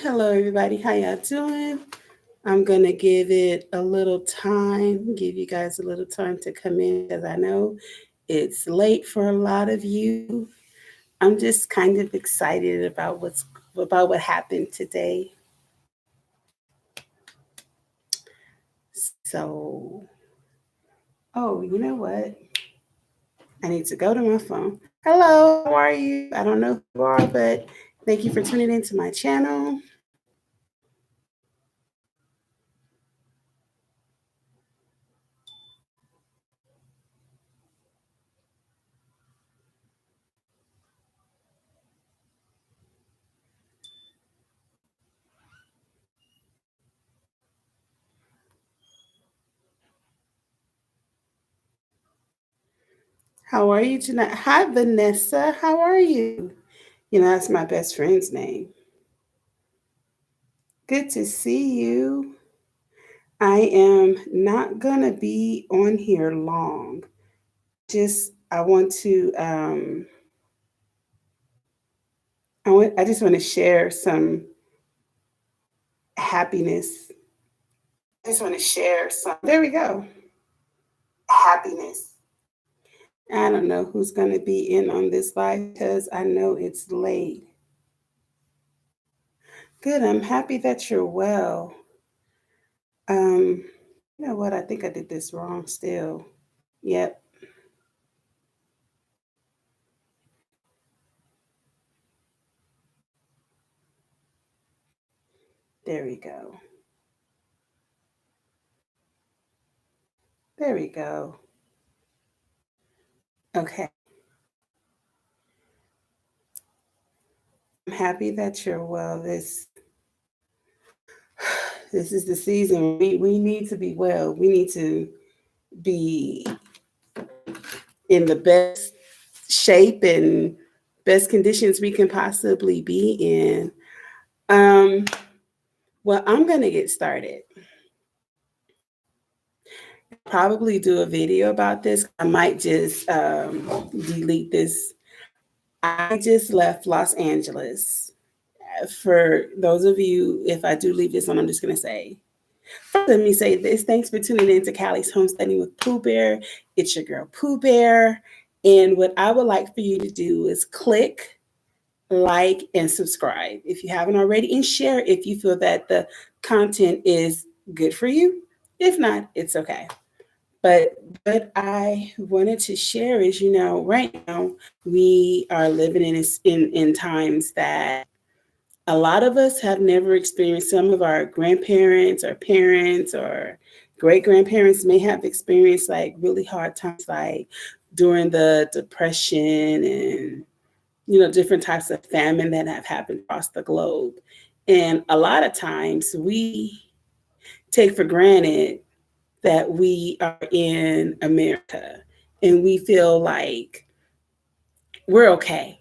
Hello, everybody. How y'all doing? I'm gonna give it a little time, give you guys a little time to come in because I know it's late for a lot of you. I'm just kind of excited about what happened today. So, oh, you know what? I need to go to my phone. Hello, how are you? I don't know who you are, but thank you for tuning into my channel. How are you tonight? Hi, Vanessa. How are you? That's my best friend's name. Good to see you. I am not gonna be on here long. I want to I just want to share some happiness. I just want to share some there we go. Happiness. I don't know who's gonna be in on this live because I know it's late. Good, I'm happy that you're well. Um, you know what? I think I did this wrong still. Yep, there we go. There we go. Okay. I'm happy that you're well. This is the season. We need to be well. We need to be in the best shape and best conditions we can possibly be in. Um, well, I'm gonna get started. Probably do a video about this. I might just delete this. I just left Los Angeles. For those of you, if I do leave this on, I'm just gonna say let me say this. Thanks for tuning in to Callie's Homesteading with Pooh Bear. It's your girl Pooh Bear. And what I would like for you to do is click, like, and subscribe if you haven't already, and share if you feel that the content is good for you. If not, it's okay. But what I wanted to share is, right now we are living in times that a lot of us have never experienced. Some of our grandparents or parents or great grandparents may have experienced like really hard times, like during the depression and different types of famine that have happened across the globe. And a lot of times we take for granted that we are in America and we feel like we're okay.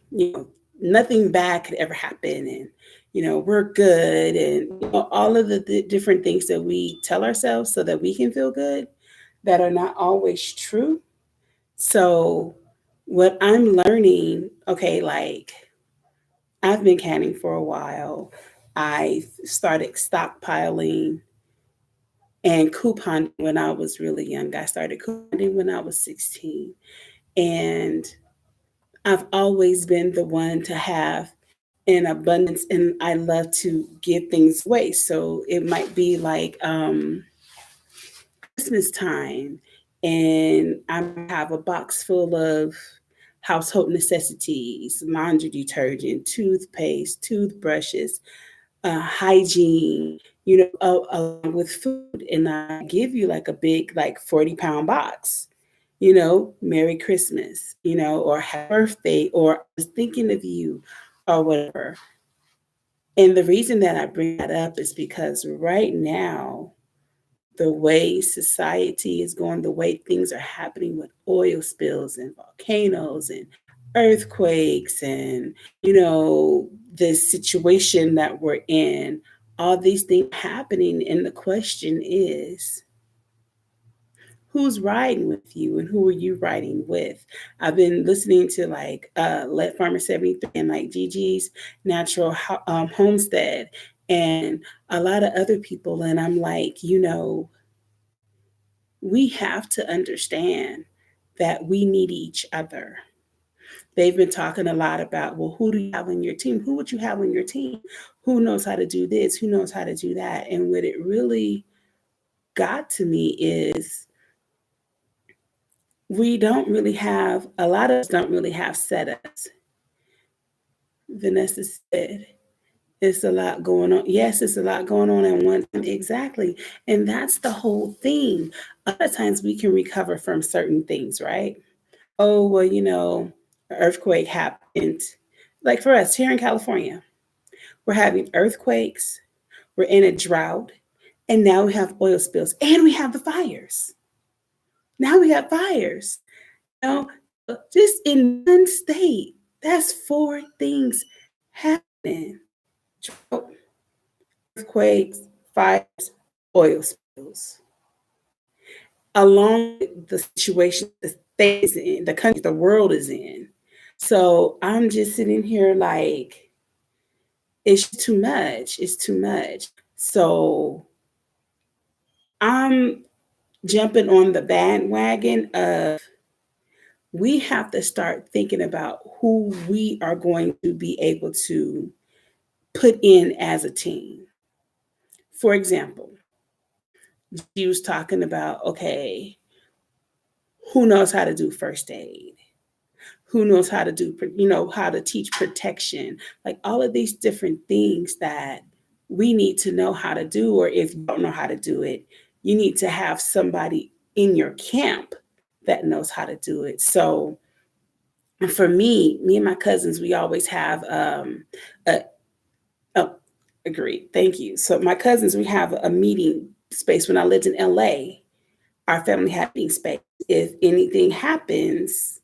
Nothing bad could ever happen, and we're good, and all of the different things that we tell ourselves so that we can feel good that are not always true. So, what I'm learning, okay, like I've been canning for a while. I started stockpiling and couponing when I was really young. I started couponing when I was 16. And I've always been the one to have an abundance, and I love to give things away. So it might be like Christmas time, and I have a box full of household necessities, laundry detergent, toothpaste, toothbrushes, hygiene, along with food. And I give you like a big, like 40-pound box, Merry Christmas, or Happy Birthday, or I was thinking of you, or whatever. And the reason that I bring that up is because right now, the way society is going, the way things are happening with oil spills and volcanoes and earthquakes and, the situation that we're in, all these things happening. And the question is, who's riding with you and who are you riding with? I've been listening to like Let Farmer 73 and like Gigi's Natural Homestead. and a lot of other people. And I'm like, we have to understand that we need each other. They've been talking a lot about, well, who do you have on your team? Who would you have on your team? Who knows how to do this? Who knows how to do that? And what it really got to me is we don't really have, a lot of us don't really have setups. Vanessa said, it's a lot going on. Yes, it's a lot going on at one time. Exactly. And that's the whole thing. A lot of times we can recover from certain things, right? Oh, well, an earthquake happened. Like for us here in California, we're having earthquakes, we're in a drought, and now we have oil spills and we have the fires. Now we have fires. You just in one state, that's four things happening. Drought, earthquakes, fires, oil spills. Along with the situation the state is in, the country, the world is in. So I'm just sitting here like, it's too much. It's too much. So I'm jumping on the bandwagon of we have to start thinking about who we are going to be able to put in as a team. For example, she was talking about, okay, who knows how to do first aid? Who knows how to do, how to teach protection? Like all of these different things that we need to know how to do, or if you don't know how to do it, you need to have somebody in your camp that knows how to do it. So for me and my cousins, we always have a, oh, agreed. Thank you. So my cousins, we have a meeting space. When I lived in LA, our family had a meeting space. If anything happens,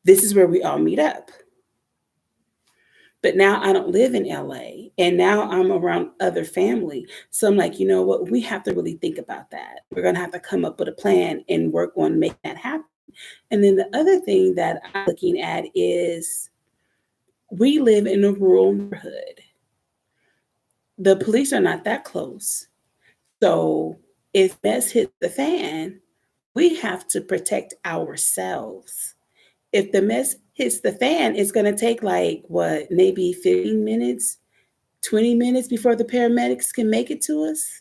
this is where we all meet up. But now I don't live in LA and now I'm around other family. So I'm like, you know what? We have to really think about that. We're going to have to come up with a plan and work on making that happen. And then the other thing that I'm looking at is we live in a rural neighborhood. The police are not that close. So if mess hits the fan, we have to protect ourselves. If the mess hits the fan, it's going to take like what, maybe 15 minutes, 20 minutes before the paramedics can make it to us.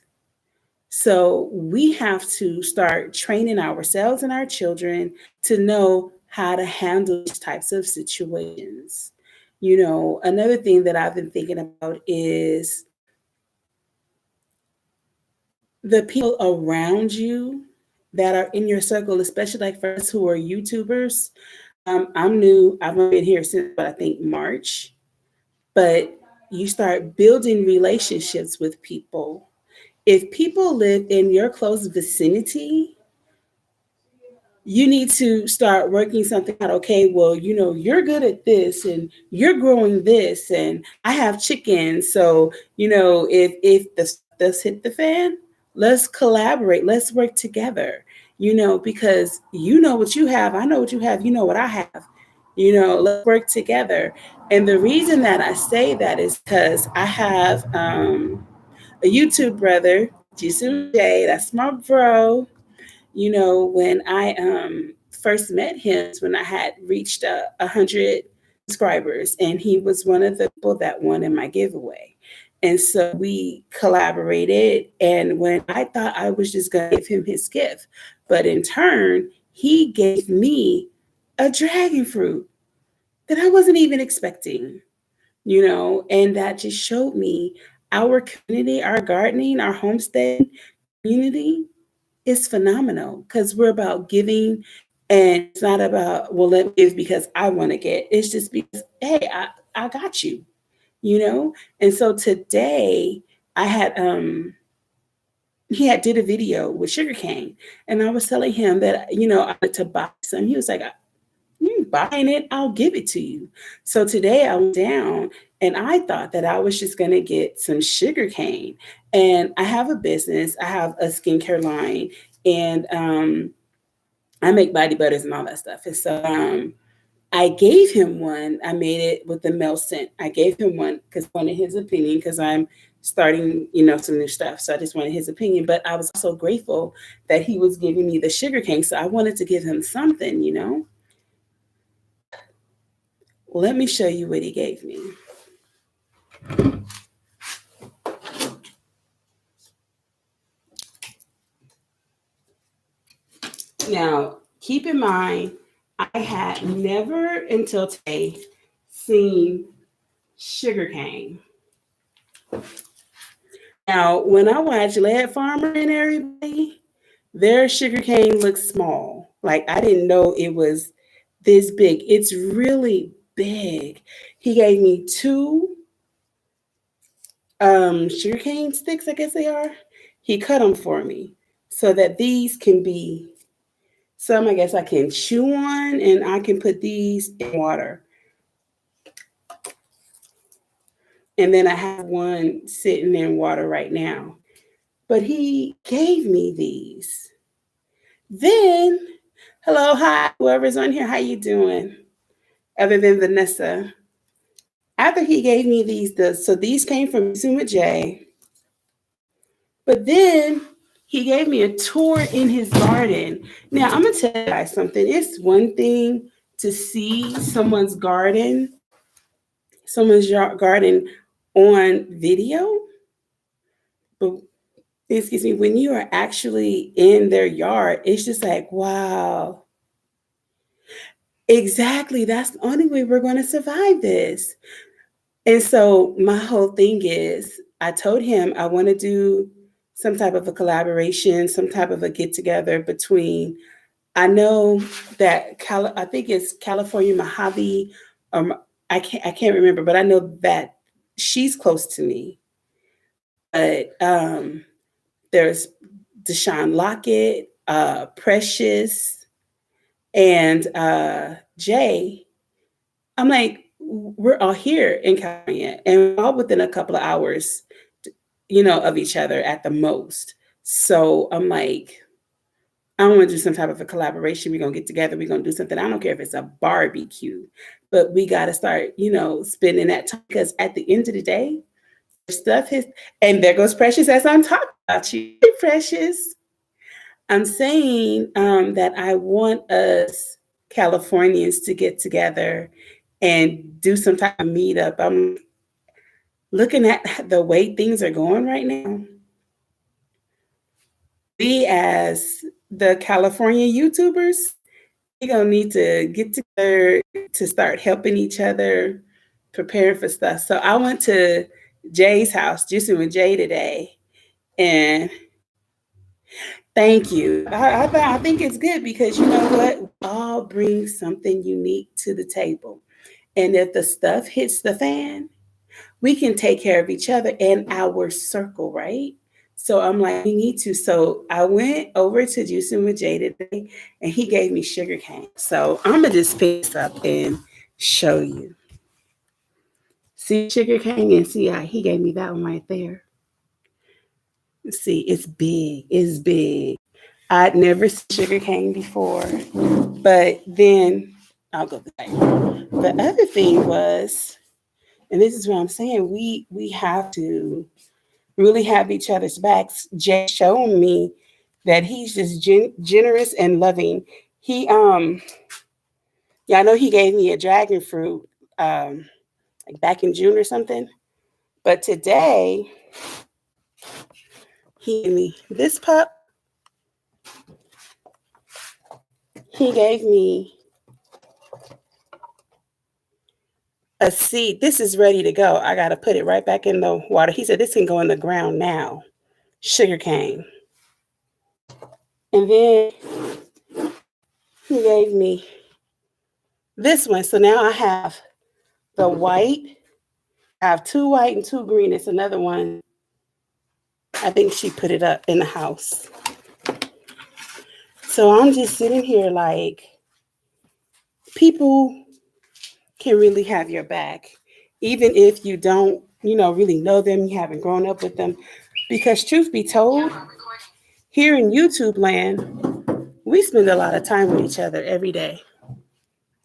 So we have to start training ourselves and our children to know how to handle these types of situations. Another thing that I've been thinking about is the people around you that are in your circle, especially like for us who are YouTubers. I'm new. I've only been here since, I think, March. But you start building relationships with people. If people live in your close vicinity, you need to start working something out. Okay, well, you're good at this and you're growing this and I have chickens. So, if the stuff does hit the fan, let's collaborate. Let's work together, because you know what you have. I know what you have. You know what I have. Let's work together. And the reason that I say that is because I have a YouTube brother, Jisoo J. That's my bro. When I first met him, when I had reached 100 subscribers, and he was one of the people that won in my giveaway. And so we collaborated. And when I thought I was just going to give him his gift, but in turn, he gave me a dragon fruit that I wasn't even expecting, and that just showed me our community, our gardening, our homestead community is phenomenal because we're about giving, and it's not about, well, let me give because I want to get. It's just because, hey, I got you, And so today I had he had did a video with sugarcane, and I was telling him that I wanted to buy some. He was like, you buying it, I'll give it to you. So today I went down and I thought that I was just going to get some sugar cane. And I have a business, I have a skincare line, and I make body butters and all that stuff. And so I gave him one. I made it with the male scent. I gave him one because I wanted his opinion because I'm starting, some new stuff. So I just wanted his opinion. But I was also grateful that he was giving me the sugar cane. So I wanted to give him something. Let me show you what he gave me. Now, keep in mind, I had never until today seen sugarcane. Now, when I watch Lead Farmer and everybody, their sugarcane looks small. Like I didn't know it was this big. It's really big. He gave me two sugarcane sticks, I guess they are. He cut them for me so that these can be some, I guess I can chew on, and I can put these in water. And then I have one sitting in water right now. But he gave me these. Then, hello, hi, whoever's on here, how you doing? Other than Vanessa. After he gave me so these came from Suma J. But then he gave me a tour in his garden. Now, I'm going to tell you guys something. It's one thing to see someone's garden on video, but excuse me, when you are actually in their yard, it's just like, wow. Exactly. That's the only way we're going to survive this. And so my whole thing is, I told him I want to do some type of a collaboration, some type of a get together between, I know that I think it's California Mojave, I can't remember, but I know that she's close to me. But there's Deshaun Lockett, Precious, and Jay. I'm like, we're all here in California, and we're all within a couple of hours, of each other at the most. So I'm like, I want to do some type of a collaboration. We're going to get together. We're going to do something. I don't care if it's a barbecue, but we got to start, spending that time, because at the end of the day, stuff is, and there goes Precious as I'm talking about you, Precious. I'm saying that I want us Californians to get together and do some type of meetup. I'm looking at the way things are going right now. We, as the California YouTubers, we're going to need to get together to start helping each other, preparing for stuff. So I went to Jay's house, juicing with Jay today, and thank you. I think it's good because you know what? We all bring something unique to the table. And if the stuff hits the fan, we can take care of each other and our circle, right? So I'm like, we need to. So I went over to Juicing with Jay today, and he gave me sugar cane. So I'm going to just pick this up and show you. See sugar cane, and see how he gave me that one right there. See, it's big. It's big. I'd never seen sugar cane before, but then I'll go back. The other thing was, and this is what I'm saying, we have to really have each other's backs. Jay showed me that he's just generous and loving. He I know he gave me a dragon fruit like back in June or something, but today he gave me this pup. He gave me a seed. This is ready to go. I got to put it right back in the water. He said this can go in the ground now. Sugar cane. And then he gave me this one. So now I have the white. I have 2 white and 2 green. It's another one. I think she put it up in the house. So I'm just sitting here like, people can really have your back, even if you don't, really know them, you haven't grown up with them. Because truth be told, here in YouTube land, we spend a lot of time with each other every day.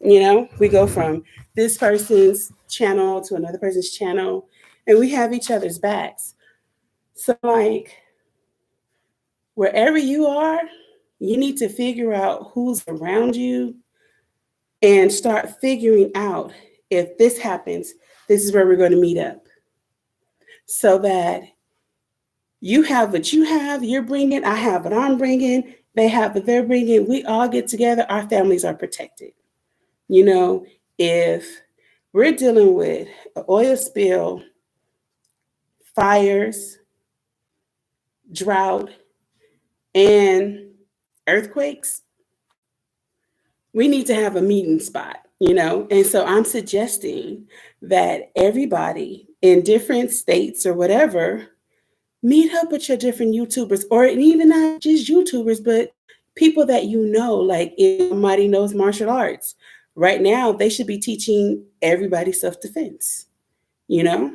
We go from this person's channel to another person's channel, and we have each other's backs. So, like, wherever you are, you need to figure out who's around you and start figuring out if this happens, this is where we're going to meet up so that you have what you have, you're bringing, I have what I'm bringing, they have what they're bringing. We all get together, our families are protected. You know, if we're dealing with an oil spill, fires, drought, and earthquakes, we need to have a meeting spot, you know? And so I'm suggesting that everybody in different states or whatever meet up with your different YouTubers, or even not just YouTubers, but people that you know. Like if somebody knows martial arts, right now they should be teaching everybody self-defense, you know?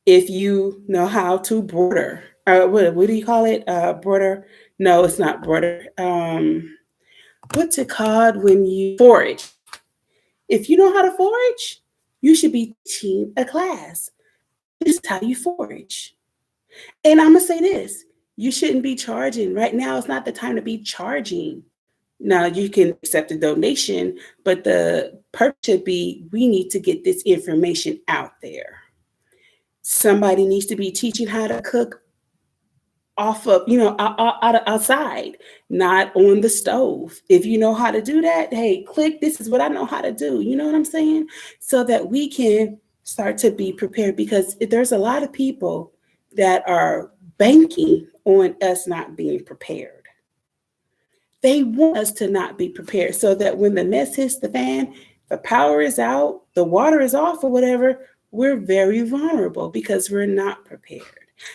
If you know how to border, what do you call it? Border? No, it's not border. What's it called when you forage? If you know how to forage, you should be teaching a class. This is how you forage. And I'm gonna say this: you shouldn't be charging right now. It's not the time to be charging. Now you can accept a donation, but the purpose should be we need to get this information out there. Somebody needs to be teaching how to cook off of, outside, not on the stove. If you know how to do that, hey, click, this is what I know how to do. You know what I'm saying? So that we can start to be prepared, because there's a lot of people that are banking on us not being prepared. They want us to not be prepared so that when the mess hits the fan, the power is out, the water is off, or whatever, we're very vulnerable because we're not prepared.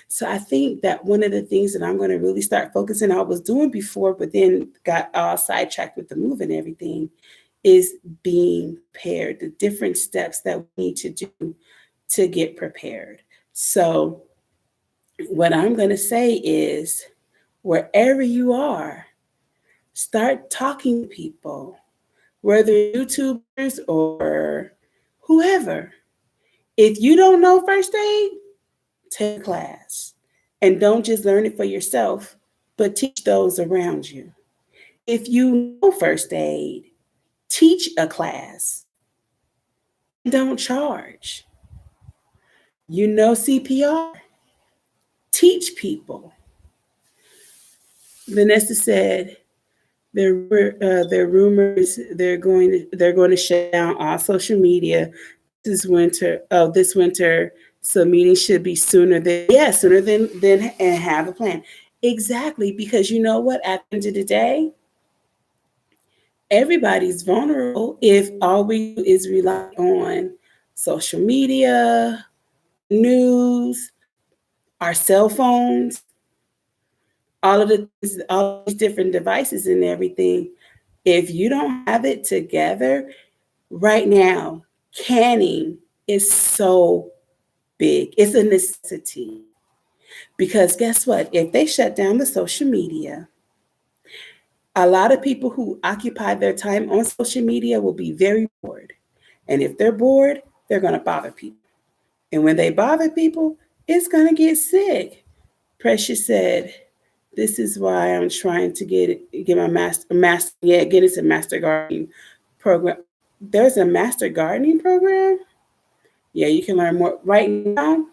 So I think that one of the things that I'm going to really start focusing, I was doing before, but then got all sidetracked with the move and everything, is being prepared, the different steps that we need to do to get prepared. So what I'm going to say is, wherever you are, start talking to people, whether YouTubers or whoever. If you don't know first aid, take a class. And don't just learn it for yourself, but teach those around you. If you know first aid, teach a class. Don't charge. You know CPR, teach people. Vanessa said there rumors they're going to shut down all social media this winter. So meetings should be sooner than and have a plan. Exactly, because you know what? At the end of the day, everybody's vulnerable if all we do is rely on social media, news, our cell phones, all these different devices and everything. If you don't have it together right now, canning is so big. It's a necessity. Because guess what? If they shut down the social media, a lot of people who occupy their time on social media will be very bored. And if they're bored, they're going to bother people. And when they bother people, it's going to get sick. Precious said, this is why I'm trying to get my get into master gardening program. There's a master gardening program? Yeah, you can learn more right now.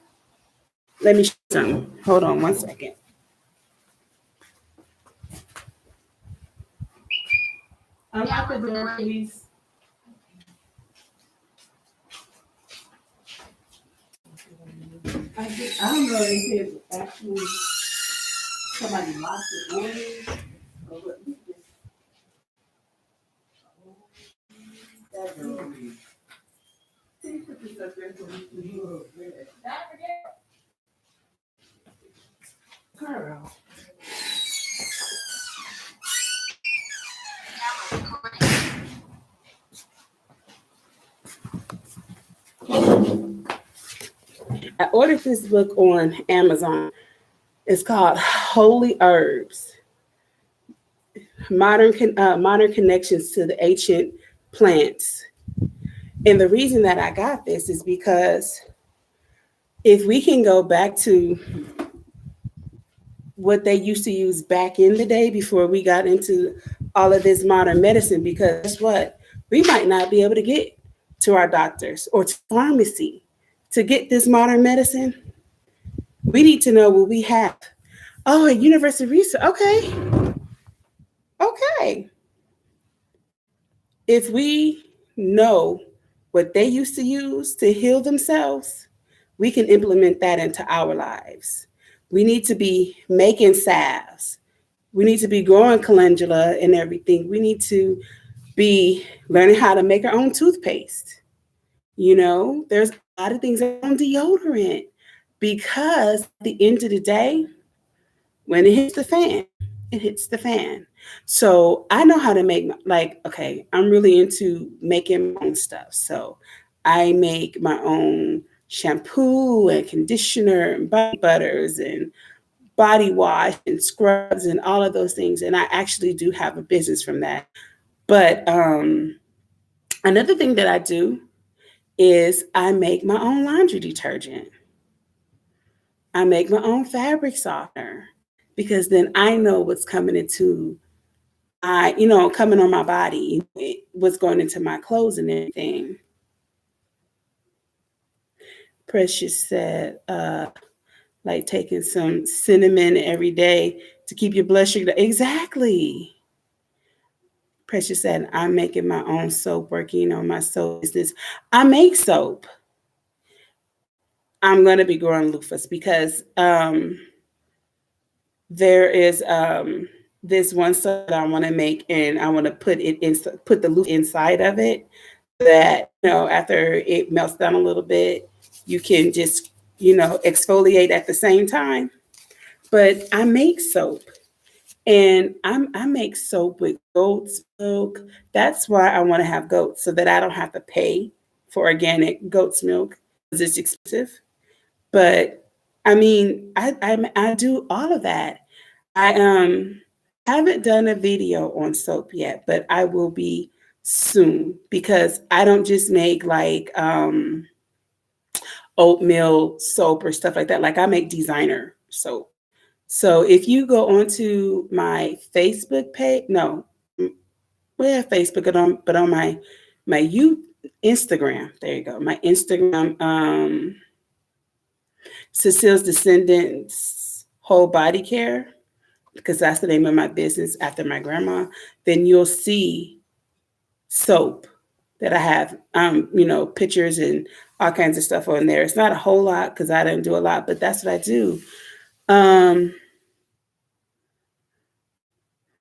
Let me show you something. Hold on one second. I'm out the door, please. I don't know if it's actually somebody locked the door. Girl. I ordered this book on Amazon. It's called Holy Herbs: Modern Connections to the Ancient Plants. And the reason that I got this is because If we can go back to what they used to use back in the day before we got into all of this modern medicine, because guess what? We might not be able to get to our doctors or to pharmacy to get this modern medicine. We need to know what we have. Oh, a university research. Okay. Okay. If we know what they used to use to heal themselves, we can implement that into our lives. We need to be making salves. We need to be growing calendula and everything. We need to be learning how to make our own toothpaste. There's a lot of things on deodorant because at the end of the day, when it hits the fan, it hits the fan. So I know how to make, like, okay, I'm really into making my own stuff. So I make my own shampoo and conditioner and body butters and body wash and scrubs and all of those things. And I actually do have a business from that. But another thing that I do is I make my own laundry detergent. I make my own fabric softener because then I know what's coming into coming on my body, what's going into my clothes and everything. Precious said, like taking some cinnamon every day to keep your blood sugar. Exactly. Precious said, I'm making my own soap, working on my soap business. I make soap. I'm going to be growing loofahs because there is this one soap that I want to make, and I want to put the loofah inside of it. That after it melts down a little bit, you can just exfoliate at the same time. But I make soap, and I make soap with goat's milk. That's why I want to have goats so that I don't have to pay for organic goat's milk because it's expensive. But I mean, I do all of that. I haven't done a video on soap yet, but I will be soon because I don't just make like oatmeal soap or stuff like that. Like I make designer soap. So if you go onto my Facebook page, no, well, Facebook, but on my Instagram, there you go, my Instagram, Cecile's Descendants Whole Body Care, because that's the name of my business after my grandma. Then you'll see soap that I have, pictures and all kinds of stuff on there. It's not a whole lot because I don't do a lot, but that's what I do. Um,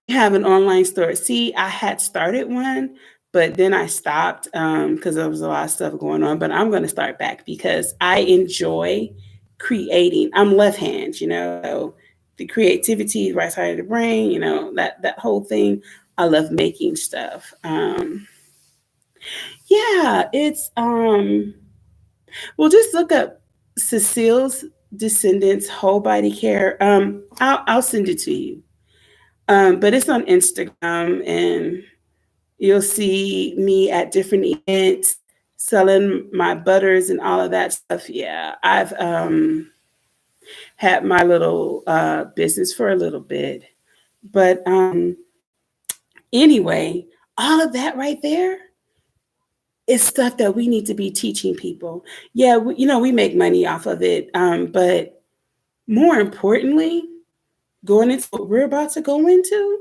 have an online store. See, I had started one, but then I stopped because there was a lot of stuff going on. But I'm going to start back because I enjoy creating. I'm left hand, so the creativity, right side of the brain, that whole thing. I love making stuff. Yeah, it's well, just look up Cecile's Descendants Whole Body Care. I'll send it to you. But it's on Instagram, and you'll see me at different events selling my butters and all of that stuff. Yeah, I've had my little business for a little bit. But anyway, all of that right there is stuff that we need to be teaching people. Yeah, we make money off of it. But more importantly, going into what we're about to go into,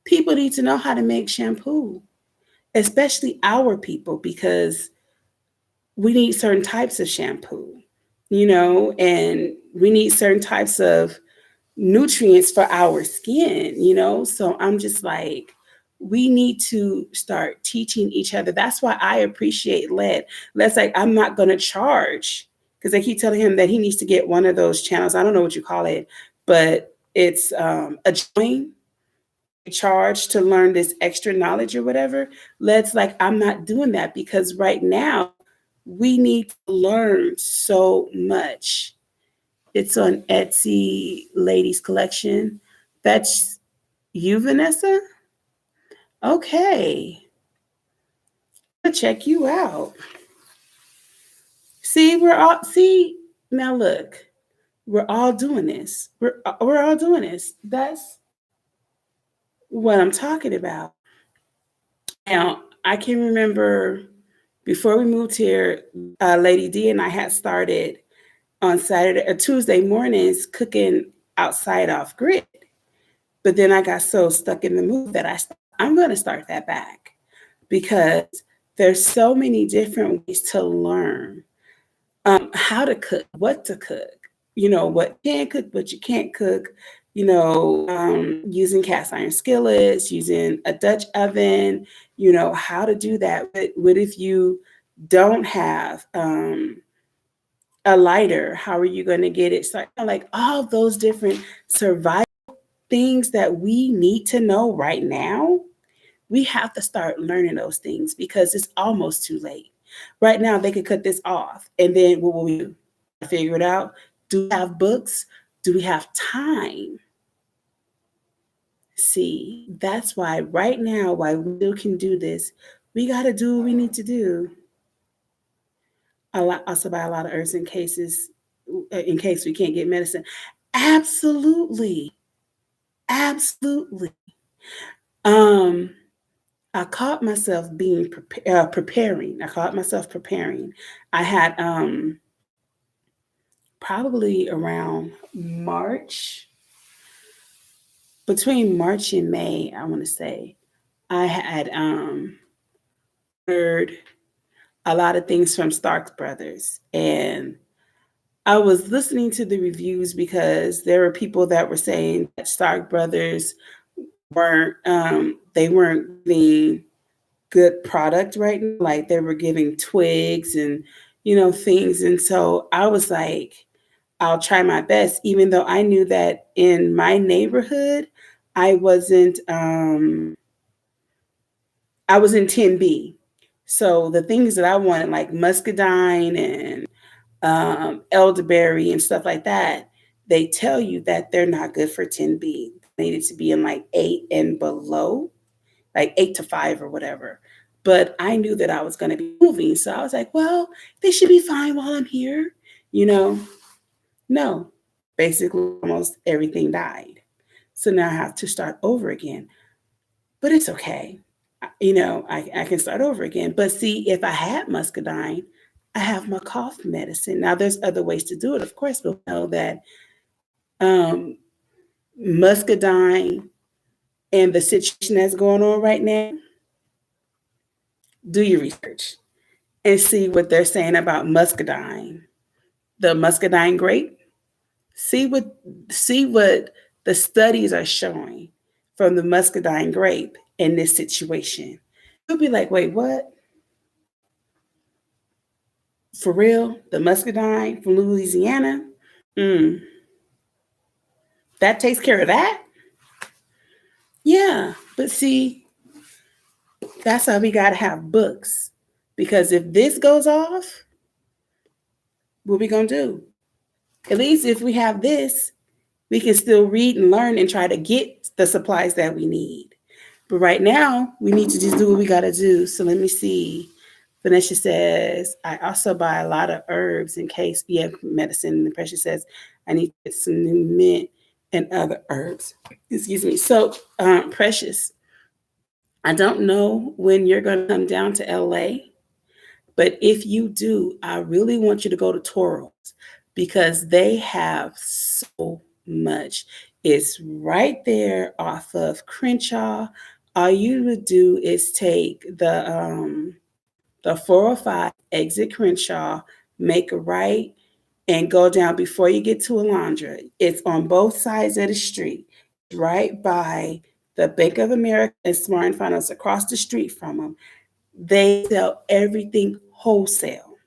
people need to know how to make shampoo, especially our people, because we need certain types of shampoo, and we need certain types of nutrients for our skin, So I'm just like, we need to start teaching each other. That's why I appreciate Led. Led's like, I'm not going to charge because I keep telling him that he needs to get one of those channels. I don't know what you call it, but it's a join charge to learn this extra knowledge or whatever. Let's like, I'm not doing that because right now we need to learn so much. It's on Etsy Ladies Collection. That's you, Vanessa? Okay. I'll check you out. See, we're all see Now look, we're all doing this. We're all doing this. That's what I'm talking about. Now, I can remember before we moved here, Lady D and I had started on Saturday or Tuesday mornings cooking outside off grid. But then I got so stuck in the mood that I'm going to start that back because there's so many different ways to learn how to cook, what to cook, what you can cook, what you can't cook, using cast iron skillets, using a Dutch oven, how to do that. What if you don't have a lighter? How are you going to get it? So, like all those different survival things that we need to know right now, we have to start learning those things because it's almost too late. Right now, they could cut this off. And then what will we do? Figure it out. Do we have books? Do we have time? See, that's why right now, why we still can do this, we got to do what we need to do. Also buy a lot of herbs in case we can't get medicine. Absolutely. Absolutely. Um, I caught myself preparing. I caught myself preparing. I had probably around March, between March and May, I want to say, I had heard a lot of things from Stark Brothers, and I was listening to the reviews because there were people that were saying that Stark Brothers weren't the good product right now. Like they were giving twigs and things, and so I was like, I'll try my best, even though I knew that in my neighborhood, I wasn't. I was in 10B, so the things that I wanted, like muscadine and elderberry and stuff like that, they tell you that they're not good for 10B. They needed to be in like 8 and below, like 8 to 5 or whatever. But I knew that I was going to be moving. So I was like, well, they should be fine while I'm here. You know, no, basically almost everything died. So now I have to start over again. But it's okay. I can start over again. But see, if I had muscadine, I have my cough medicine. Now, there's other ways to do it, of course, but we know that um, muscadine and the situation that's going on right now, do your research and see what they're saying about muscadine, the muscadine grape. See what see what the studies are showing from the muscadine grape in this situation. You'll be like, wait, what? For real? The muscadine from Louisiana? Mm, that takes care of that? Yeah. But see, that's why we gotta have books. Because if this goes off, what we gonna do? At least if we have this, we can still read and learn and try to get the supplies that we need. But right now, we need to just do what we got to do. So let me see. Vanessa says, I also buy a lot of herbs in case we have medicine. And Precious says, I need to get some new mint and other herbs. Excuse me. So, Precious, I don't know when you're going to come down to LA, but if you do, I really want you to go to Toro's because they have so much. It's right there off of Crenshaw. All you would do is take the 405 exit Crenshaw, make a right, and go down before you get to Alondra. It's on both sides of the street, right by the Bank of America and Smart and Finance across the street from them. They sell everything wholesale.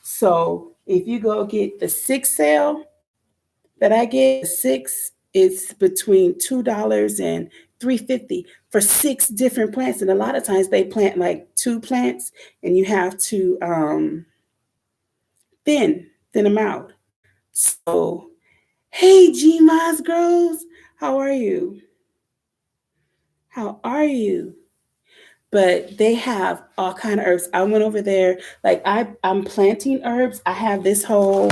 So if you go get the 6 sale that I get, the six, it's between $2 and $3.50 for 6 different plants. And a lot of times they plant like 2 plants, and you have to thin them out. So, hey, G Moss Groves, how are you? How are you? But they have all kind of herbs. I went over there, like I'm planting herbs. I have this whole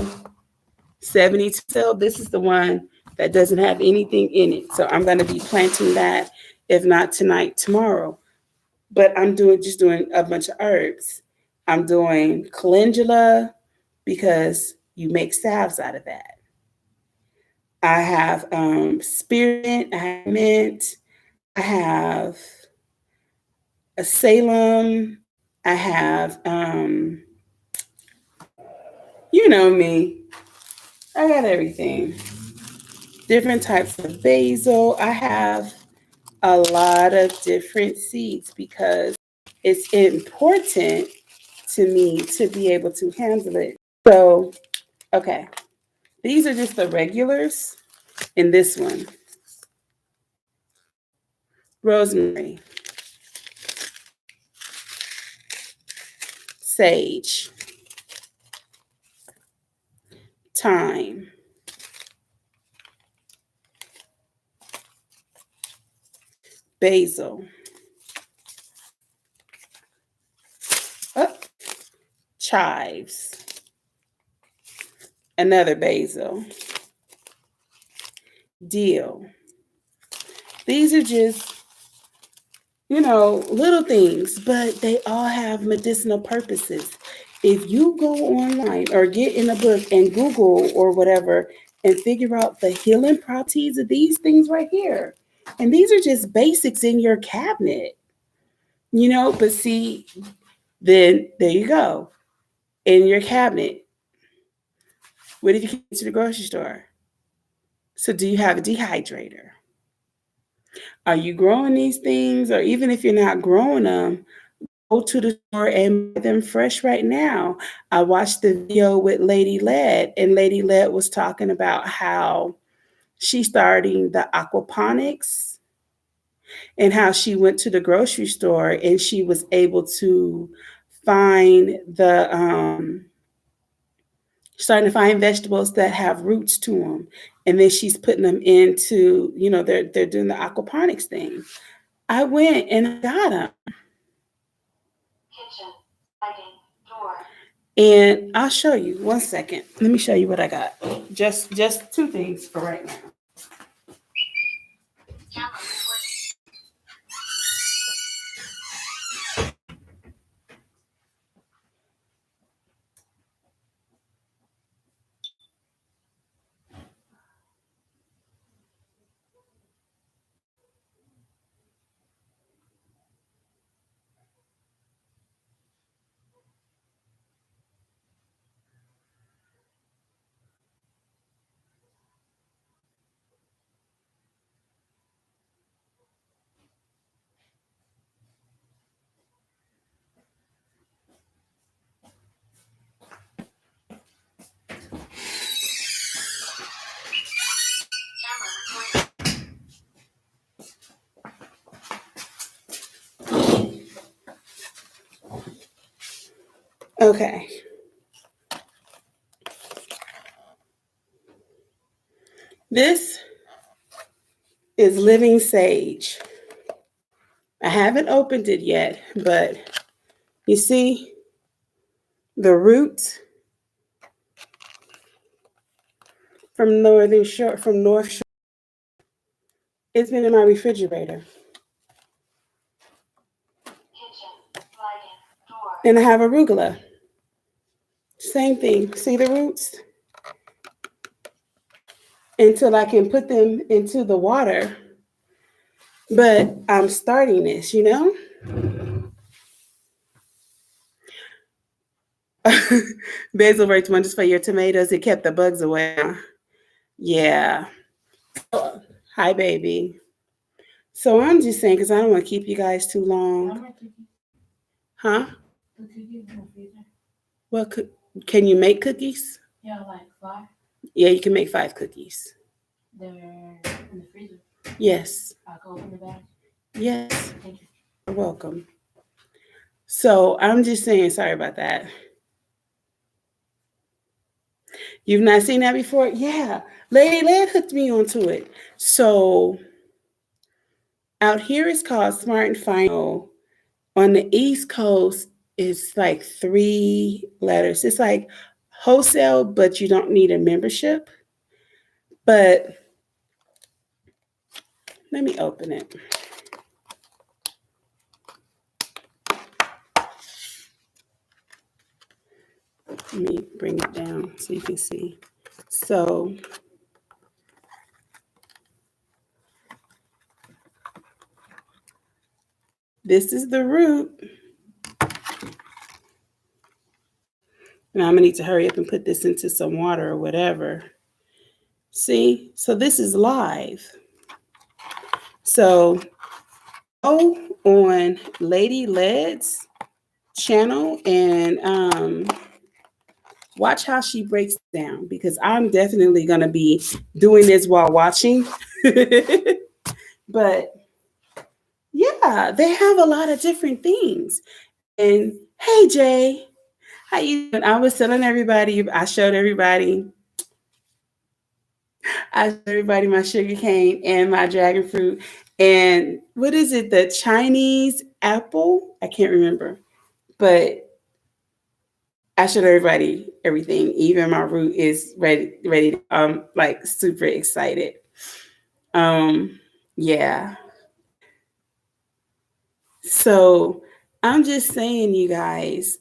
72 cell. This is the one that doesn't have anything in it. So I'm going to be planting that, if not tonight, tomorrow. But I'm doing a bunch of herbs. I'm doing calendula because you make salves out of that. I have spearmint, I have mint, I have a Salem, I have you know me, I got everything. Different types of basil. I have a lot of different seeds because it's important to me to be able to handle it. So, okay, these are just the regulars in this one. Rosemary, sage, thyme, basil, oh, chives, another basil, dill. These are just, little things, but they all have medicinal purposes. If you go online or get in a book and Google or whatever and figure out the healing properties of these things right here, and these are just basics in your cabinet, but see, then there you go. In your cabinet. What if you get to the grocery store? So do you have a dehydrator? Are you growing these things? Or even if you're not growing them, go to the store and buy them fresh right now. I watched the video with Lady Led, and Lady Led was talking about how she's starting the aquaponics and how she went to the grocery store and she was able to find starting to find vegetables that have roots to them, and then she's putting them into, they're doing the aquaponics thing. I went and I got them. Kitchen, lighting, door. And I'll show you. One second. Let me show you what I got. Just two things for right now. Okay. This is living sage. I haven't opened it yet, but you see the roots from North Shore. It's been in my refrigerator. And I have arugula. Same thing. See the roots? Until I can put them into the water. But I'm starting this, Basil works wonders for your tomatoes. It kept the bugs away. Yeah. Oh, hi, baby. So I'm just saying, because I don't want to keep you guys too long. Huh? Well, can you make cookies? Yeah, like 5. Yeah, you can make 5 cookies. They're in the freezer. Yes. I'll go open the bag. Yes. Thank you. You're welcome. So I'm just saying, sorry about that. You've not seen that before? Yeah. Lady Led hooked me onto it. So out here it's called Smart and Final. On the East Coast, it's like 3 letters. It's like wholesale, but you don't need a membership. But let me open it. Let me bring it down so you can see. So this is the root. And I'm gonna need to hurry up and put this into some water or whatever. See, so this is live. So go on Lady Led's channel and watch how she breaks down, because I'm definitely gonna be doing this while watching. But yeah, they have a lot of different things. And hey Jay, how you doing? I was telling everybody, I showed everybody my sugar cane and my dragon fruit. And what is it? The Chinese apple? I can't remember. But I showed everybody everything. Even my root is ready. I'm like super excited. Yeah. So I'm just saying, you guys,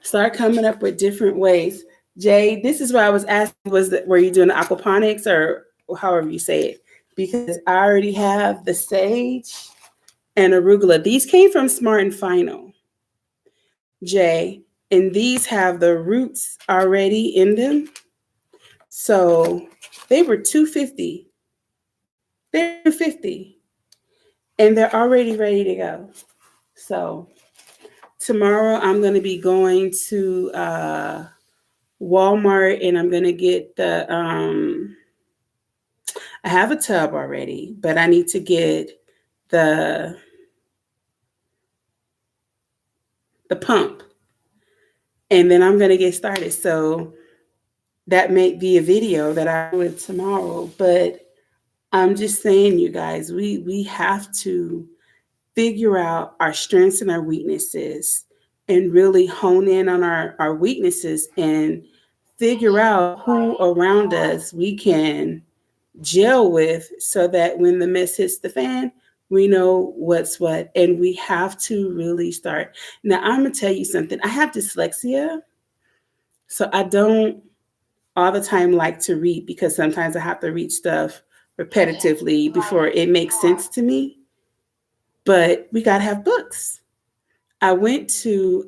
start coming up with different ways. Jay, this is why I was asking, were you doing the aquaponics or however you say it? Because I already have the sage and arugula. These came from Smart and Final, Jay, and these have the roots already in them. So they were $250. They're $250, and they're already ready to go. So tomorrow I'm going to be going to Walmart, and I'm going to get the I have a tub already, but I need to get the pump, and then I'm going to get started. So that may be a video that I do tomorrow, but I'm just saying, you guys, we have to figure out our strengths and our weaknesses and really hone in on our weaknesses and figure out who around us we can gel with, so that when the mess hits the fan, we know what's what. And we have to really start. Now, I'm going to tell you something. I have dyslexia, so I don't all the time like to read, because sometimes I have to read stuff repetitively before it makes sense to me. But we got to have books. I went to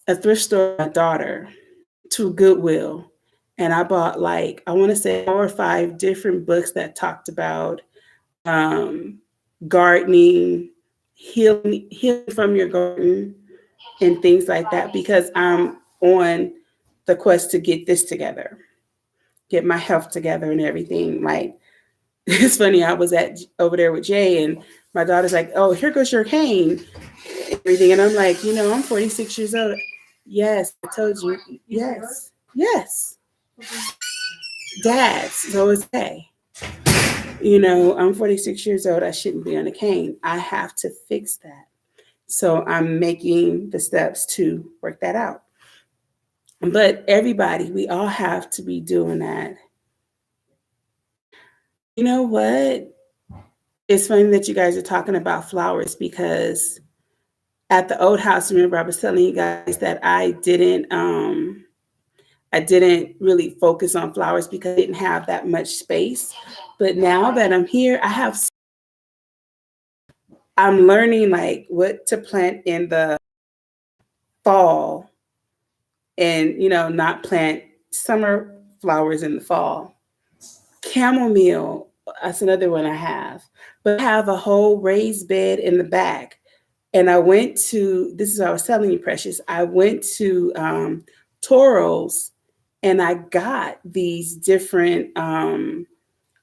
a thrift store with my daughter, to Goodwill, and I bought, like, I want to say 4 or 5 different books that talked about gardening, healing from your garden, and things like that, because I'm on the quest to get this together, get my health together and everything. Like, it's funny, I was over there with Jay, and my daughter's like, "Oh, here goes your cane," everything, and I'm like, I'm 46 years old. Yes, I told you. Yes, yes. Dads, so it's okay. I'm 46 years old. I shouldn't be on a cane. I have to fix that. So I'm making the steps to work that out. But everybody, we all have to be doing that. You know what? It's funny that you guys are talking about flowers, because at the old house, remember I was telling you guys that I didn't really focus on flowers because I didn't have that much space. But now that I'm here, I'm learning like what to plant in the fall, and not plant summer flowers in the fall. Chamomile, that's another one I have. But I have a whole raised bed in the back. And I went to, this is what I was telling you, Precious. I went to Toro's, and I got these different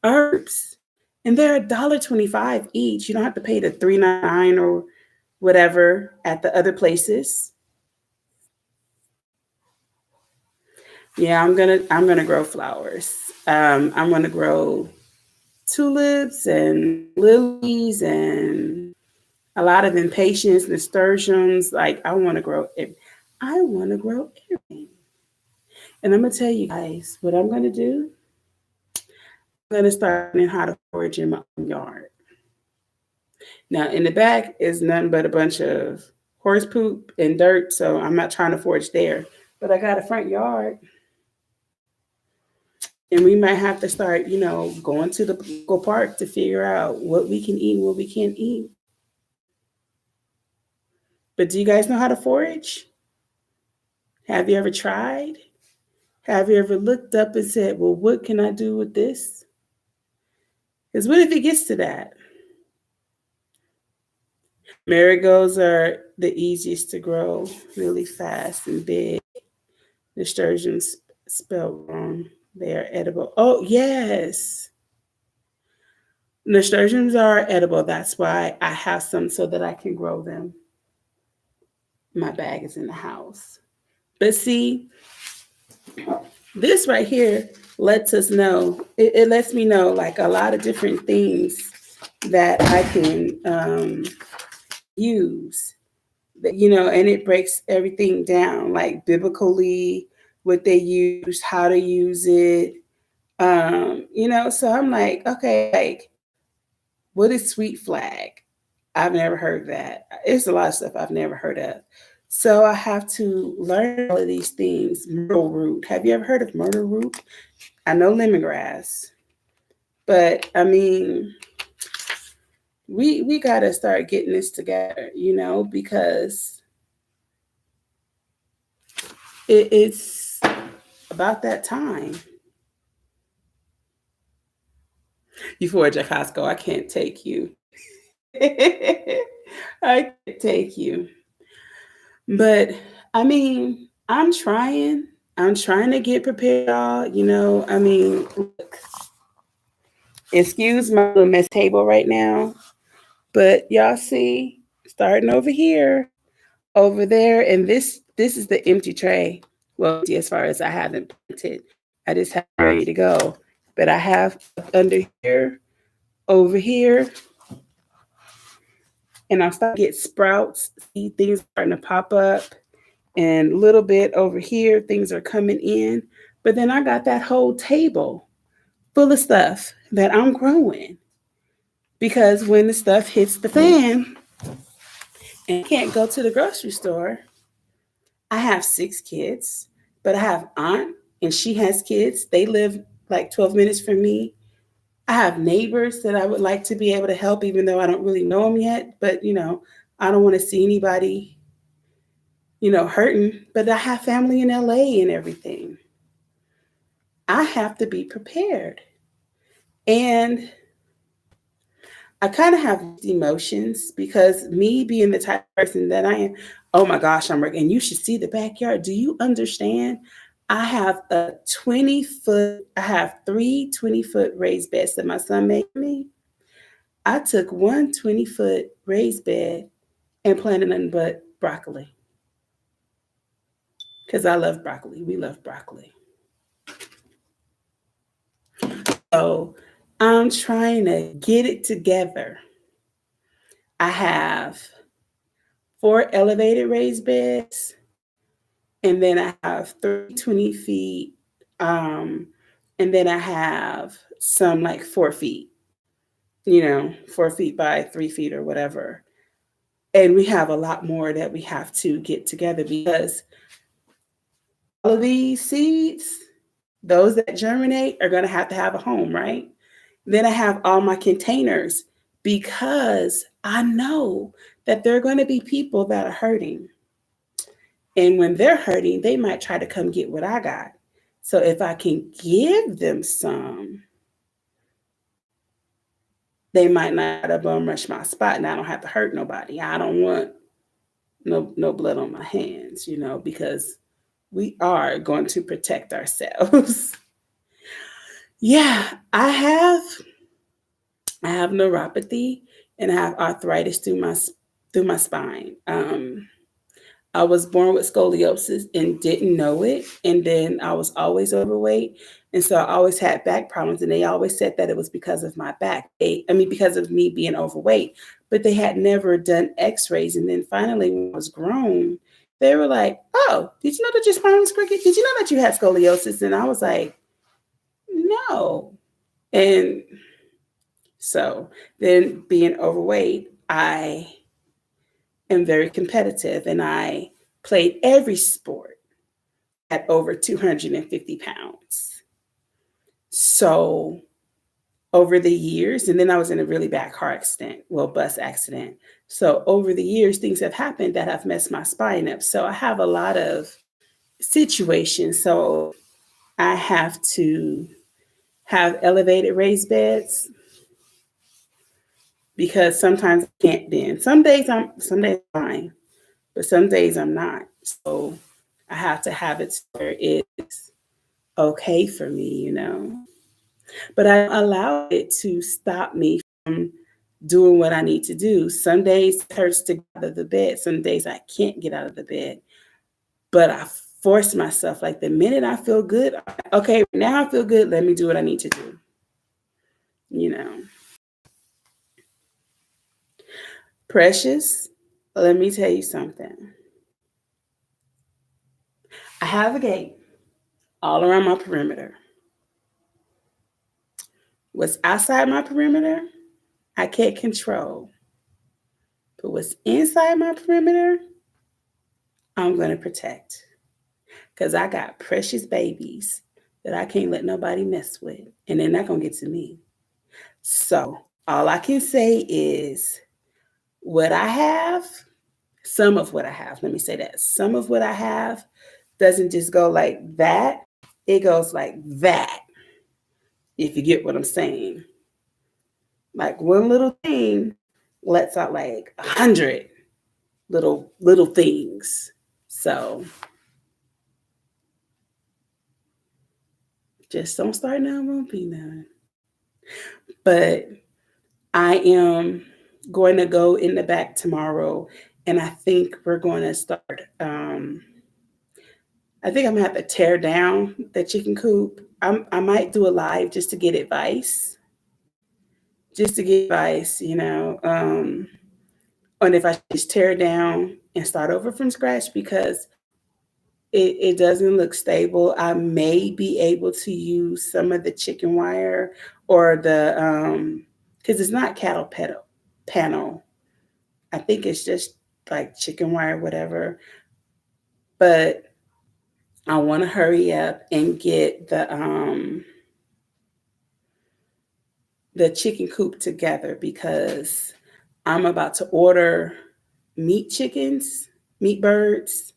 herbs. And they're $1.25 each. You don't have to pay the $3.99 or whatever at the other places. Yeah, I'm gonna grow flowers. I'm gonna grow tulips and lilies and a lot of impatiens, nasturtiums. Like, I want to grow it. I want to grow everything. And I'm going to tell you guys what I'm going to do. I'm going to start learning how to forage in my own yard. Now, in the back is nothing but a bunch of horse poop and dirt, so I'm not trying to forage there. But I got a front yard, and we might have to start, going to the local park to figure out what we can eat and what we can't eat. But do you guys know how to forage? Have you ever tried? Have you ever looked up and said, well, what can I do with this? Because what if it gets to that? Marigolds are the easiest to grow, really fast and big. Nasturtiums spelled wrong. They are edible. Oh, yes. Nasturtiums are edible. That's why I have some so that I can grow them. My bag is in the house. But see, this right here lets us know, it lets me know like a lot of different things that I can use, and it breaks everything down, like biblically, what they use, how to use it. So I'm like, okay, like, what is sweet flag? I've never heard that. It's a lot of stuff I've never heard of. So I have to learn all of these things. Myrtle root. Have you ever heard of myrtle root? I know lemongrass, but I mean, we got to start getting this together, because it's about that time. You forage at Costco. I can't take you. I can't take you. But I mean, I'm trying. I'm trying to get prepared, y'all. I mean, look, excuse my little mess table right now, but y'all see, starting over here, over there, and this is the empty tray. Well, empty as far as I haven't planted. I just have it ready to go. But I have under here, over here, and I'm starting to get sprouts. See things starting to pop up. And a little bit over here, things are coming in. But then I got that whole table full of stuff that I'm growing. Because when the stuff hits the fan and I can't go to the grocery store, I have 6 kids, but I have aunt and she has kids. They live like 12 minutes from me. I have neighbors that I would like to be able to help, even though I don't really know them yet. But, I don't want to see anybody, hurting. But I have family in LA and everything. I have to be prepared. And I kind of have emotions because me being the type of person that I am, oh my gosh, I'm working. And you should see the backyard. Do you understand? I have I have 3 20-foot raised beds that my son made me. I took one 20-foot raised bed and planted nothing but broccoli. Because I love broccoli. We love broccoli. So I'm trying to get it together. I have 4 elevated raised beds, and then I have 3 20 feet, and then I have some like 4 feet, 4 feet by 3 feet or whatever. And we have a lot more that we have to get together because all of these seeds, those that germinate, are going to have a home, right? Then I have all my containers because I know that there are going to be people that are hurting. And when they're hurting, they might try to come get what I got. So if I can give them some, they might not bum rush my spot and I don't have to hurt nobody. I don't want no blood on my hands, because we are going to protect ourselves. Yeah, I have neuropathy and I have arthritis through my spine. I was born with scoliosis and didn't know it. And then I was always overweight. And so I always had back problems. And they always said that it was because of my back. Because of me being overweight. But they had never done x-rays. And then finally, when I was grown, they were like, "Oh, did you know that your spine was crooked? Did you know that you had scoliosis?" And I was like, "No." And so then being overweight, I am very competitive and I played every sport at over 250 pounds. So over the years, and then I was in a really bad car accident, well, bus accident. So over the years, things have happened that have messed my spine up. So I have a lot of situations. So I have to have elevated raised beds because sometimes I can't bend. Some days I'm fine, but some days I'm not. So I have to have it where it's okay for me. But I allow it to stop me from doing what I need to do. Some days it hurts to get out of the bed. Some days I can't get out of the bed. But I force myself. Like the minute I feel good, okay, now I feel good. Let me do what I need to do. You know, Precious, let me tell you something. I have a gate all around my perimeter. What's outside my perimeter, I can't control. But what's inside my perimeter, I'm going to protect. Because I got precious babies that I can't let nobody mess with. And they're not going to get to me. So all I can say is what I have, some of what I have, let me say that. Some of what I have doesn't just go like that, it goes like that, if you get what I'm saying. Like one little thing lets out like 100 little things. So just don't start now, won't be none. But I am going to go in the back tomorrow, and I think we're going to start. I think I'm gonna have to tear down the chicken coop. I might do a live just to get advice, just to get advice, on if I should just tear it down and start over from scratch because it doesn't look stable. I may be able to use some of the chicken wire or the because it's not cattle panel. I think it's just like chicken wire, whatever. But I want to hurry up and get the chicken coop together because I'm about to order meat chickens, meat birds,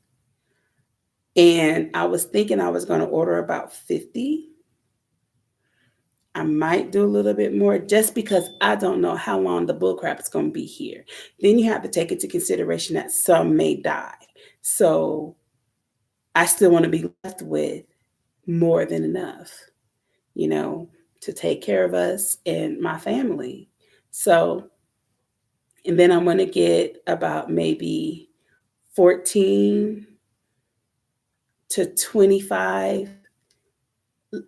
and I was thinking I was going to order about 50. I might do a little bit more just because I don't know how long the bullcrap is going to be here. Then you have to take into consideration that some may die. So I still want to be left with more than enough, you know, to take care of us and my family. So, and then I'm going to get about maybe 14 to 25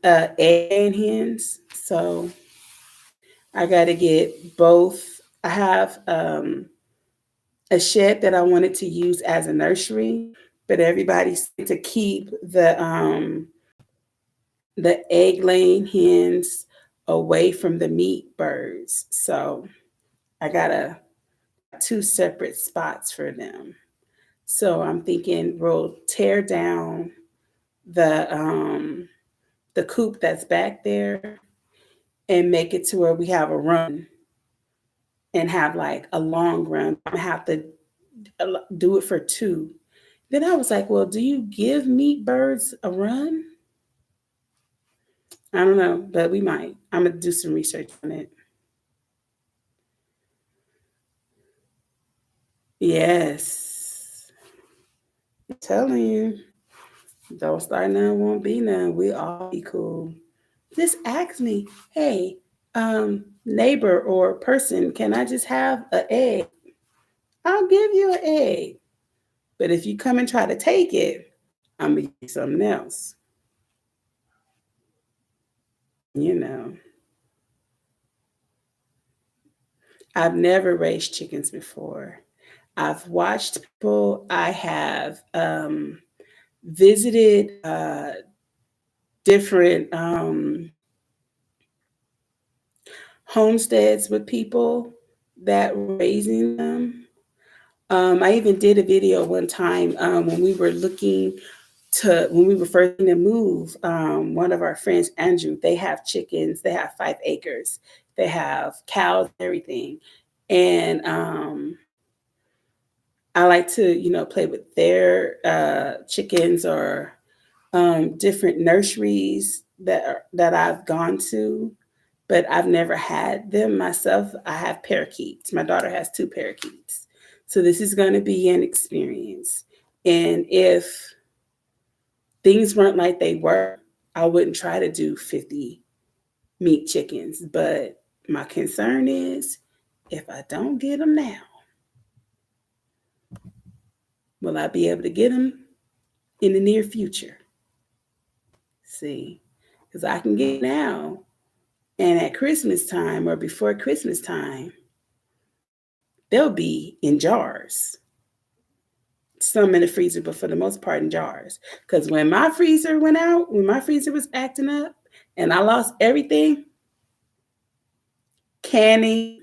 egg hens. So I got to get both. I have a shed that I wanted to use as a nursery, but everybody's to keep the egg laying hens away from the meat birds. So I got two separate spots for them. So I'm thinking we'll tear down the coop that's back there and make it to where we have a run and have like a long run. I have to do it for two. Then I was like, well, do you give meat birds a run? I don't know, but we might. I'm gonna do some research on it. Yes, I'm telling you, don't start none, won't be none. We all be cool. Just ask me, hey, neighbor or person, can I just have an egg? I'll give you an egg. But if you come and try to take it, I'm gonna give you something else. You know, I've never raised chickens before. I've watched people. I have visited different homesteads with people that were raising them. I even did a video one time when we were when we were first going to move. One of our friends, Andrew, they have chickens. They have 5 acres. They have cows, everything, and I like to, play with their chickens or different nurseries that I've gone to, but I've never had them myself. I have parakeets. My daughter has 2 parakeets, so this is going to be an experience. And if things weren't like they were, I wouldn't try to do 50 meat chickens. But my concern is, if I don't get them now, will I be able to get them in the near future? See, because I can get now, and at Christmas time or before Christmas time, they'll be in jars. Some in the freezer, but for the most part in jars. Because when my freezer went out, when my freezer was acting up and I lost everything, canning,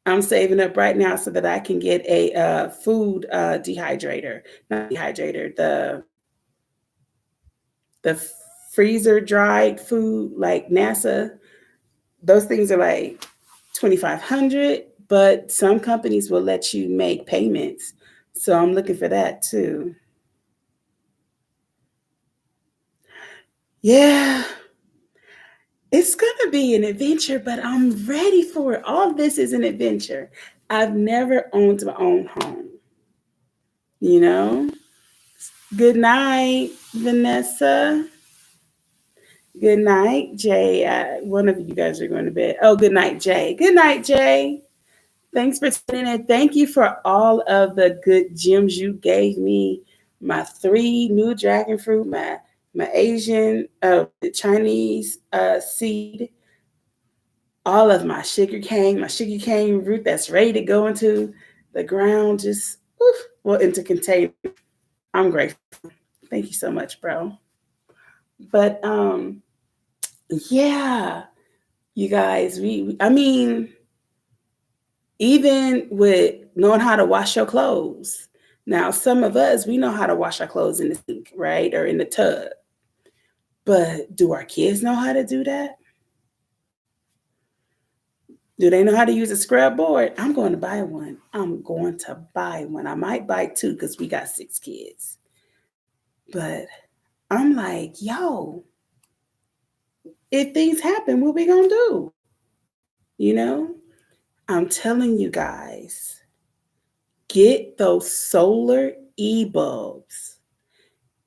I'm saving up right now so that I can get a food dehydrator. Not dehydrator, the freezer dried food like NASA. Those things are like 2,500, but some companies will let you make payments. So I'm looking for that too. Yeah, it's going to be an adventure, but I'm ready for it. All this is an adventure. I've never owned my own home, you know? Good night, Vanessa. Good night, Jay. One of you guys are going to bed. Oh, good night, Jay. Good night, Jay. Thanks for tuning in. Thank you for all of the good gems you gave me. My 3 new dragon fruit, my Asian, the Chinese seed, all of my sugar cane root that's ready to go into the ground, just into container. I'm grateful. Thank you so much, bro. But yeah, you guys, I mean, even with knowing how to wash your clothes. Now, some of us, we know how to wash our clothes in the sink, right? Or in the tub. But do our kids know how to do that? Do they know how to use a scrub board? I'm going to buy one. I might buy 2 because we got 6 kids. But I'm like, yo, if things happen, what we going to do? You know? I'm telling you guys, get those solar e-bulbs.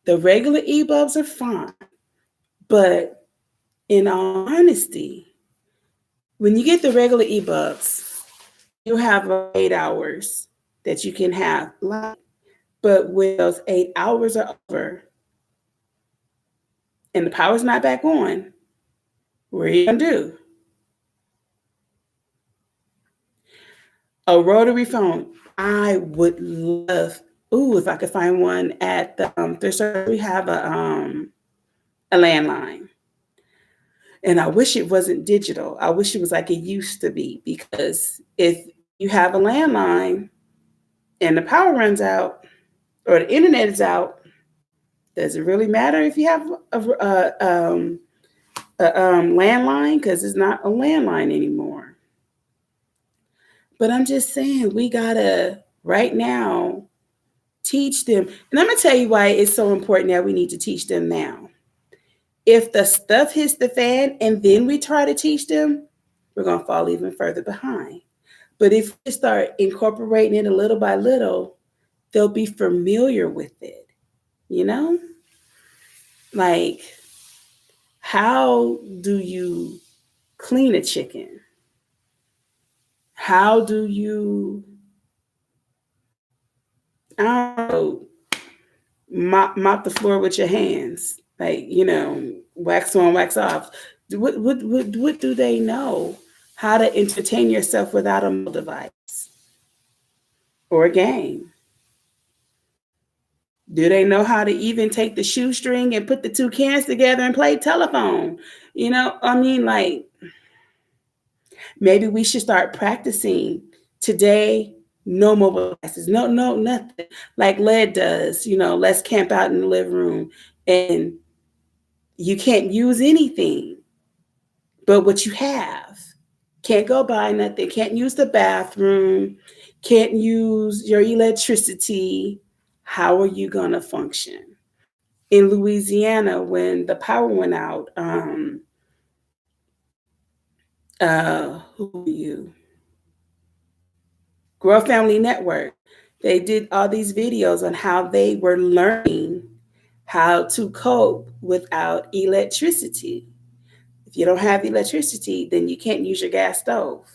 The regular e-bulbs are fine. But in all honesty, when you get the regular e-bulbs, you have 8 hours that you can have light. But when those 8 hours are over and the power's not back on, what are you going to do? A rotary phone. I would love, if I could find one at the thrift store. We have a landline. And I wish it wasn't digital. I wish it was like it used to be, because if you have a landline and the power runs out or the internet is out, does it really matter if you have a landline? Because it's not a landline anymore. But I'm just saying, we gotta right now teach them. And I'm gonna tell you why it's so important that we need to teach them now. If the stuff hits the fan and then we try to teach them, we're gonna fall even further behind. But if we start incorporating it a little by little, they'll be familiar with it, you know? Like, how do you clean a chicken? How do you, I don't know, mop the floor with your hands? Like, wax on, wax off. What do they know? How to entertain yourself without a mobile device? or a game? Do they know how to even take the shoestring and put the two cans together and play telephone? I mean, like, maybe we should start practicing today. No mobile devices, no, nothing. Like Led does, let's camp out in the living room and you can't use anything but what you have. Can't go buy nothing, can't use the bathroom, can't use your electricity. How are you going to function? In Louisiana, when the power went out, who are you? Grow Family Network. They did all these videos on how they were learning how to cope without electricity. If you don't have electricity, then you can't use your gas stove.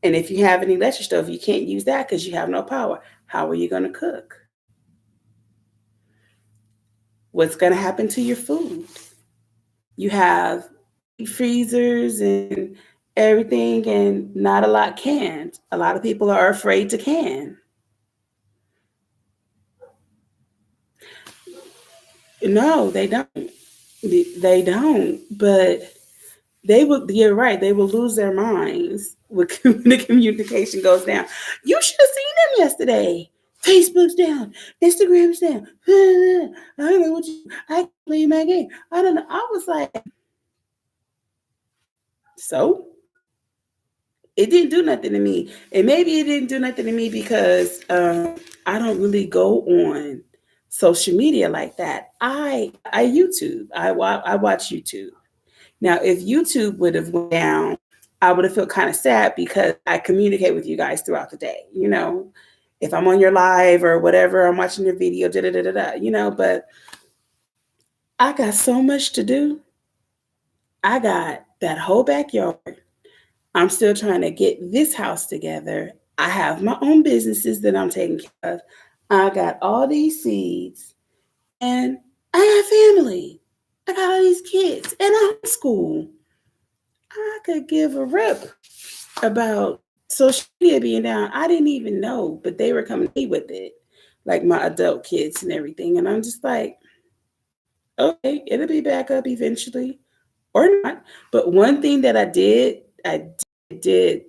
And if you have an electric stove, you can't use that because you have no power. How are you going to cook? What's going to happen to your food? You have freezers and everything, and not a lot canned. A lot of people are afraid to can. No, they don't. They don't. But they will. You're right. They will lose their minds when the communication goes down. You should have seen them yesterday. Facebook's down. Instagram's down. I don't know what you. I play my game. I don't know. I was like, so it didn't do nothing to me. And maybe it didn't do nothing to me because I don't really go on social media like that. I YouTube. I watch YouTube. Now, if YouTube would have went down, I would have felt kind of sad because I communicate with you guys throughout the day. If I'm on your live or whatever, I'm watching your video, da da da da da. But I got so much to do. I got that whole backyard. I'm still trying to get this house together. I have my own businesses that I'm taking care of. I got all these seeds and I have family. I got all these kids and I'm school. I could give a rip about social media being down. I didn't even know, but they were coming to me with it, like my adult kids and everything. And I'm just like, okay, it'll be back up eventually or not. But one thing that I did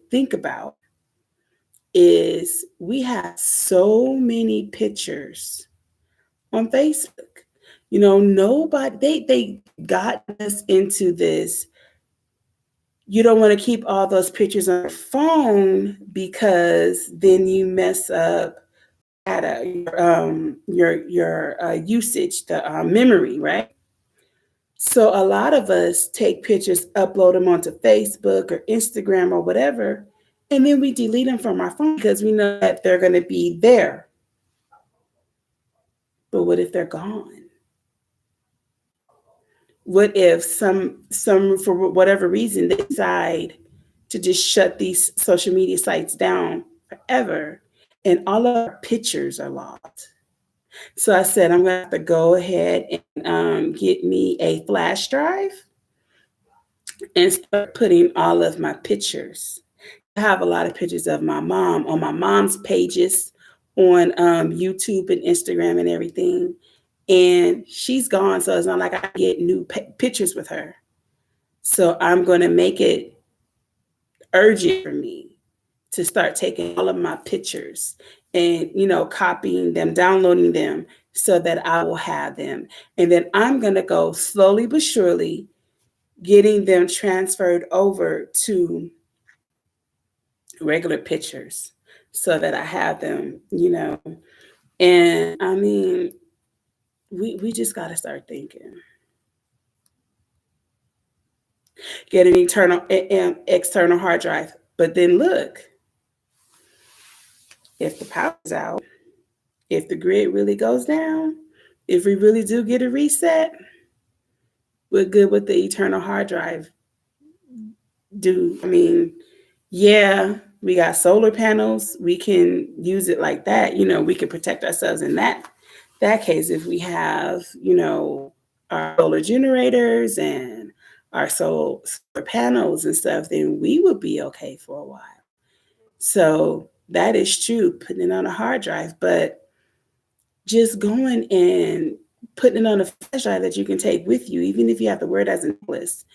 think about is we have so many pictures on Facebook. Nobody they got us into this. You don't want to keep all those pictures on your phone because then you mess up data, your usage, the memory, right? So a lot of us take pictures, upload them onto Facebook or Instagram or whatever, and then we delete them from our phone because we know that they're going to be there. But what if they're gone? What if some for whatever reason they decide to just shut these social media sites down forever and all of our pictures are lost? So I said I'm going to have to go ahead and get me a flash drive and start putting all of my pictures. I have a lot of pictures of my mom on my mom's pages on YouTube and Instagram and everything. And she's gone, so it's not like I get new pictures with her. So I'm going to make it urgent for me to start taking all of my pictures and, copying them, downloading them so that I will have them. And then I'm going to go slowly but surely getting them transferred over to regular pictures so that I have them. And I mean, we just got to start thinking. Get an external hard drive. But then look, if the power's out, if the grid really goes down, if we really do get a reset, we're good with the eternal hard drive. I mean, yeah, we got solar panels. We can use it like that. We can protect ourselves in that case if we have, our solar generators and our solar panels and stuff, then we would be okay for a while. So that is true, putting it on a hard drive, but just going and putting it on a flash drive that you can take with you, even if you have to wear it as a necklace,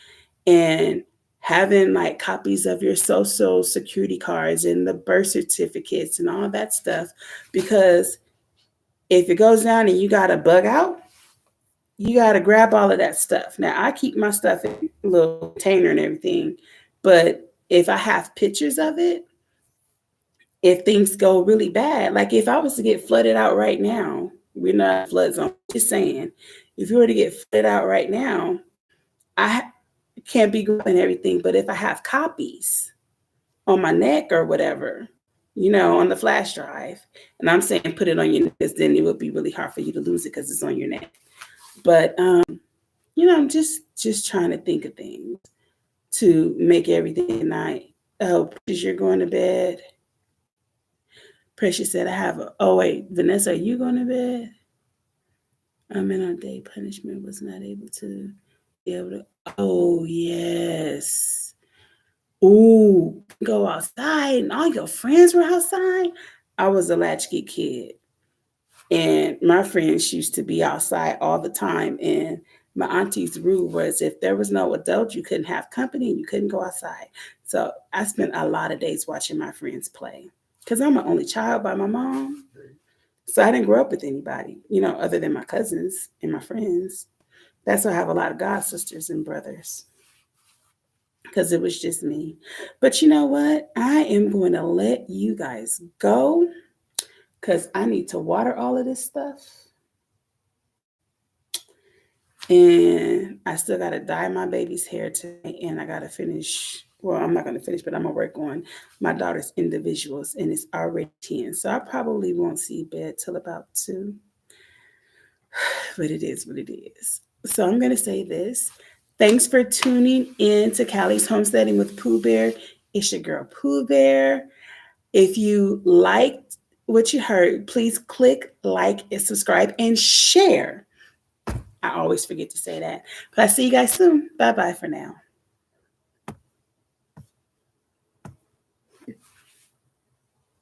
and having like copies of your social security cards and the birth certificates and all that stuff. Because if it goes down and you got to bug out, you got to grab all of that stuff. Now, I keep my stuff in a little container and everything, but if I have pictures of it, if things go really bad, like if I was to get flooded out right now, we're not flood zone, just saying, if you were to get flooded out right now, I can't be grabbing everything. But if I have copies on my neck or whatever, on the flash drive, and I'm saying put it on your neck, because then it would be really hard for you to lose it because it's on your neck. But I'm just trying to think of things to make everything nice. Oh, Precious, you're going to bed. Precious said, oh wait, Vanessa, are you going to bed? I'm in on day punishment, was not able to be able to. Oh, yes. Ooh, go outside and all your friends were outside. I was a latchkey kid, and my friends used to be outside all the time. And my auntie's rule was if there was no adult, you couldn't have company and you couldn't go outside. So I spent a lot of days watching my friends play because I'm an only child by my mom. So I didn't grow up with anybody, other than my cousins and my friends. That's why I have a lot of god sisters and brothers, because it was just me. But you know what? I am going to let you guys go because I need to water all of this stuff. And I still got to dye my baby's hair tonight. And I got to finish. Well, I'm not going to finish, but I'm going to work on my daughter's individuals. And it's already 10. So I probably won't see bed till about 2. But it is what it is. So I'm going to say this. Thanks for tuning in to Callie's Homesteading with Pooh Bear. It's your girl, Pooh Bear. If you liked what you heard, please click like and subscribe and share. I always forget to say that. But I'll see you guys soon. Bye-bye for now.